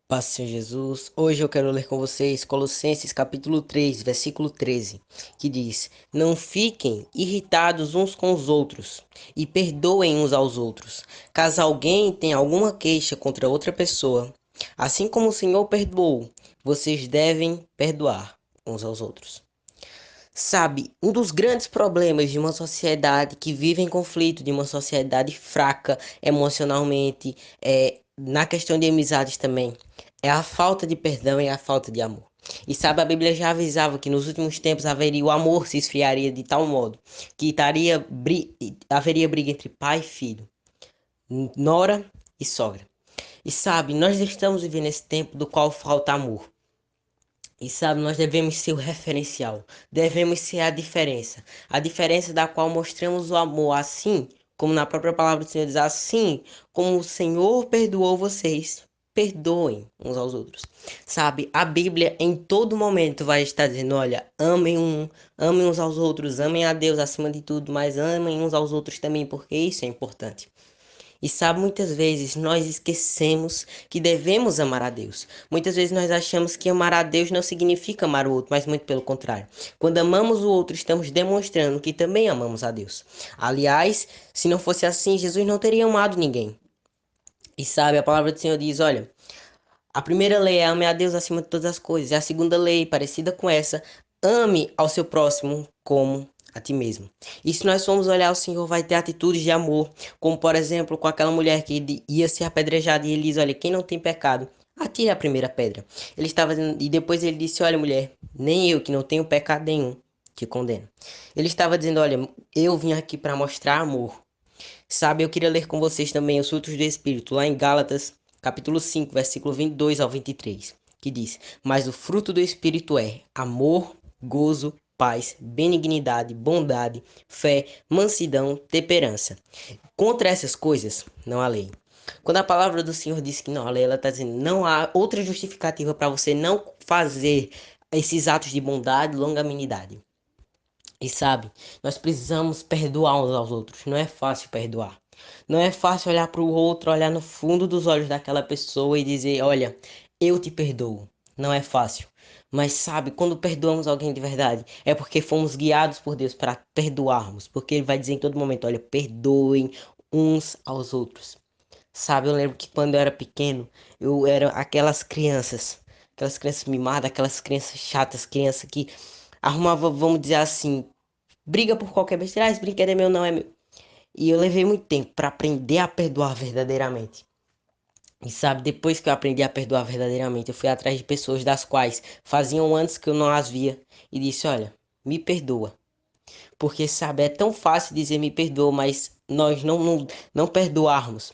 Paz, Senhor Jesus. Hoje eu quero ler com vocês Colossenses capítulo 3, versículo 13, que diz: Não fiquem irritados uns com os outros e perdoem uns aos outros, caso alguém tenha alguma queixa contra outra pessoa. Assim como o Senhor perdoou, vocês devem perdoar uns aos outros. Sabe, um dos grandes problemas de uma sociedade que vive em conflito, de uma sociedade fraca emocionalmente, na questão de amizades também, é a falta de perdão e a falta de amor. E sabe, a Bíblia já avisava que nos últimos tempos haveria o amor se esfriaria de tal modo que haveria briga entre pai e filho, nora e sogra. E sabe, nós estamos vivendo esse tempo do qual falta amor. E sabe, nós devemos ser o referencial, devemos ser a diferença da qual mostramos o amor, assim como na própria palavra do Senhor diz, assim como o Senhor perdoou vocês, perdoem uns aos outros. Sabe, a Bíblia em todo momento vai estar dizendo, olha, amem uns aos outros, amem a Deus acima de tudo, mas amem uns aos outros também, porque isso é importante. E sabe, muitas vezes nós esquecemos que devemos amar a Deus. Muitas vezes nós achamos que amar a Deus não significa amar o outro, mas muito pelo contrário. Quando amamos o outro, estamos demonstrando que também amamos a Deus. Aliás, se não fosse assim, Jesus não teria amado ninguém. E sabe, a palavra do Senhor diz: olha, a primeira lei é ame a Deus acima de todas as coisas. E a segunda lei, parecida com essa, ame ao seu próximo como a ti mesmo. E se nós formos olhar, o Senhor vai ter atitudes de amor, como por exemplo com aquela mulher que ia ser apedrejada e ele diz: olha, quem não tem pecado, atire a primeira pedra. Ele estava dizendo, e depois ele disse: olha, mulher, nem eu que não tenho pecado nenhum te condeno. Ele estava dizendo: olha, eu vim aqui para mostrar amor. Sabe, eu queria ler com vocês também os frutos do Espírito, lá em Gálatas, capítulo 5, versículo 22 ao 23, que diz: Mas o fruto do Espírito é amor, gozo, paz, benignidade, bondade, fé, mansidão, temperança. Contra essas coisas não há lei. Quando a palavra do Senhor diz que não há lei, ela está dizendo não há outra justificativa para você não fazer esses atos de bondade e longanimidade. E sabe, nós precisamos perdoar uns aos outros. Não é fácil perdoar. Não é fácil olhar para o outro, olhar no fundo dos olhos daquela pessoa e dizer: olha, eu te perdoo. Não é fácil. Mas sabe, quando perdoamos alguém de verdade, é porque fomos guiados por Deus para perdoarmos. Porque Ele vai dizer em todo momento: olha, perdoem uns aos outros. Sabe, eu lembro que quando eu era pequeno, eu era aquelas crianças mimadas, aquelas crianças chatas, crianças que arrumava, vamos dizer assim, briga por qualquer besteira. Esse brinquedo é meu, não é meu. E eu levei muito tempo para aprender a perdoar verdadeiramente. E sabe, depois que eu aprendi a perdoar verdadeiramente, eu fui atrás de pessoas das quais faziam antes que eu não as via e disse: olha, me perdoa. Porque, sabe, é tão fácil dizer me perdoa, mas nós não perdoarmos.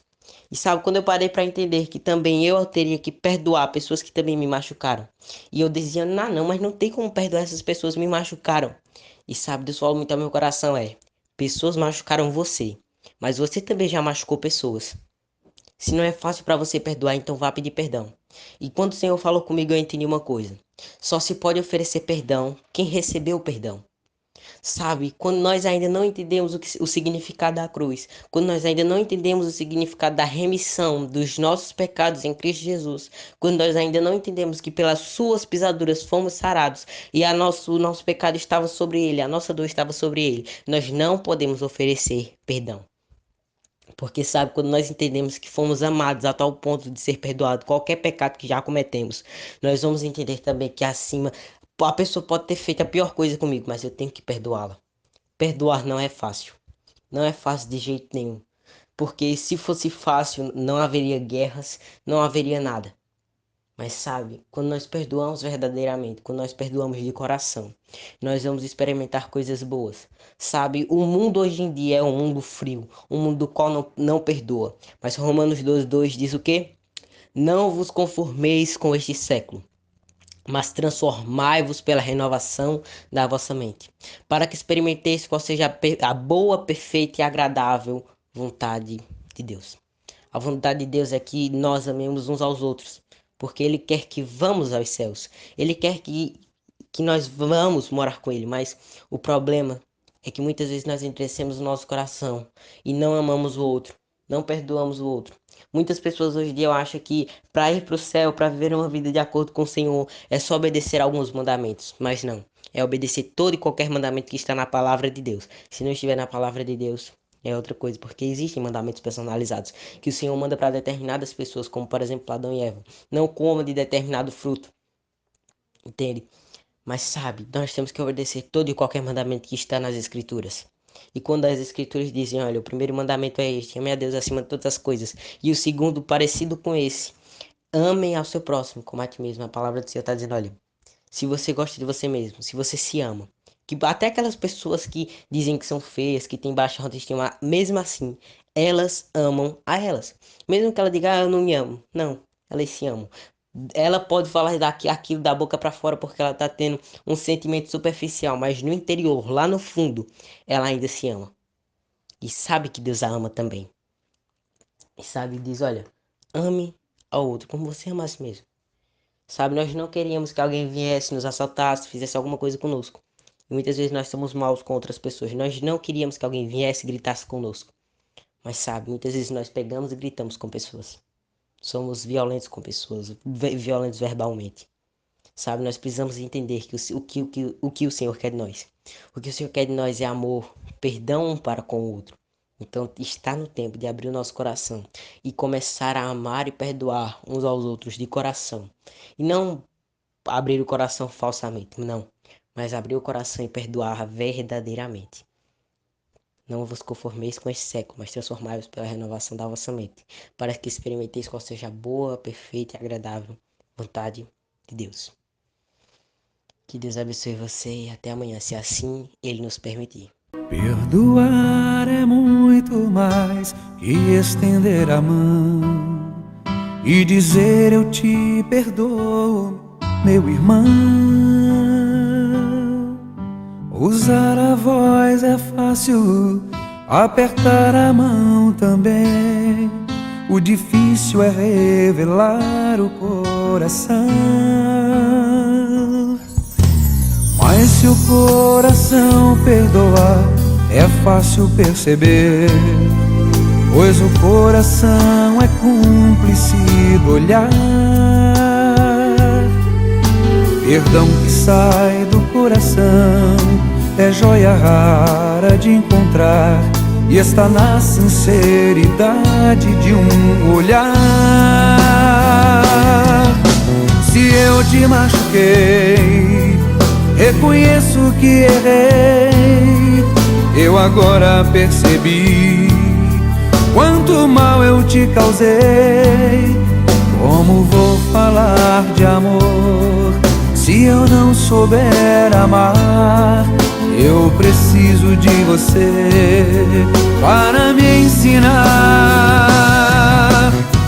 E sabe, quando eu parei para entender que também eu teria que perdoar pessoas que também me machucaram. E eu dizia: não, não, mas não tem como perdoar essas pessoas que me machucaram. E sabe, Deus falou muito ao meu coração: pessoas machucaram você, mas você também já machucou pessoas. Se não é fácil para você perdoar, então vá pedir perdão. E quando o Senhor falou comigo, eu entendi uma coisa: só se pode oferecer perdão quem recebeu o perdão. Sabe, quando nós ainda não entendemos o significado da cruz, quando nós ainda não entendemos o significado da remissão dos nossos pecados em Cristo Jesus, quando nós ainda não entendemos que pelas suas pisaduras fomos sarados e o nosso pecado estava sobre ele, a nossa dor estava sobre ele, nós não podemos oferecer perdão. Porque sabe, quando nós entendemos que fomos amados a tal ponto de ser perdoado qualquer pecado que já cometemos, nós vamos entender também que acima a pessoa pode ter feito a pior coisa comigo, mas eu tenho que perdoá-la. Perdoar não é fácil. Não é fácil de jeito nenhum. Porque se fosse fácil, não haveria guerras, não haveria nada. Mas sabe, quando nós perdoamos verdadeiramente, quando nós perdoamos de coração, nós vamos experimentar coisas boas. Sabe, o mundo hoje em dia é um mundo frio, um mundo do qual não perdoa. Mas Romanos 12:2 diz o quê? Não vos conformeis com este século, mas transformai-vos pela renovação da vossa mente, para que experimenteis qual seja a boa, perfeita e agradável vontade de Deus. A vontade de Deus é que nós amemos uns aos outros, porque Ele quer que vamos aos céus. Ele quer que nós vamos morar com Ele, mas o problema é que muitas vezes nós endurecemos o nosso coração e não amamos o outro, não perdoamos o outro. Muitas pessoas hoje em dia eu acho que para ir para o céu, para viver uma vida de acordo com o Senhor, é só obedecer alguns mandamentos, mas não. É obedecer todo e qualquer mandamento que está na palavra de Deus. Se não estiver na palavra de Deus, é outra coisa, porque existem mandamentos personalizados que o Senhor manda para determinadas pessoas, como por exemplo Adão e Eva. Não coma de determinado fruto, entende? Mas sabe, nós temos que obedecer todo e qualquer mandamento que está nas Escrituras. E quando as Escrituras dizem, olha, o primeiro mandamento é este, ame a Deus acima de todas as coisas. E o segundo, parecido com esse, amem ao seu próximo, como a ti mesmo. A palavra do Senhor está dizendo, olha, se você gosta de você mesmo, se você se ama, que até aquelas pessoas que dizem que são feias, que têm baixa autoestima, mesmo assim, elas amam a elas. Mesmo que ela diga, eu não me amo. Não, elas se amam. Ela pode falar aquilo da boca pra fora porque ela tá tendo um sentimento superficial, mas no interior, lá no fundo, ela ainda se ama. E sabe que Deus a ama também. E sabe, diz, olha, ame ao outro como você ama a si mesmo. Sabe, nós não queríamos que alguém viesse, nos assaltasse, fizesse alguma coisa conosco. E muitas vezes nós somos maus com outras pessoas. Nós não queríamos que alguém viesse e gritasse conosco. Mas sabe, muitas vezes nós pegamos e gritamos com pessoas. Somos violentos com pessoas, violentos verbalmente. Sabe, nós precisamos entender que o que o Senhor quer de nós. O que o Senhor quer de nós é amor, perdão um para com o outro. Então está no tempo de abrir o nosso coração e começar a amar e perdoar uns aos outros de coração. E não abrir o coração falsamente, não. Mas abrir o coração e perdoar verdadeiramente. Não vos conformeis com este século, mas transformai-vos pela renovação da vossa mente, para que experimenteis qual seja a boa, perfeita e agradável vontade de Deus. Que Deus abençoe você e até amanhã, se assim Ele nos permitir. Perdoar é muito mais que estender a mão e dizer eu te perdoo, meu irmão. Usar a voz é fácil, apertar a mão também. O difícil é revelar o coração. Mas se o coração perdoar, é fácil perceber, pois o coração é cúmplice do olhar. Perdão que sai do coração é joia rara de encontrar, e está na sinceridade de um olhar. Se eu te machuquei, reconheço que errei. Eu agora percebi quanto mal eu te causei. Como vou falar de amor se eu não souber amar? Eu preciso de você para me ensinar.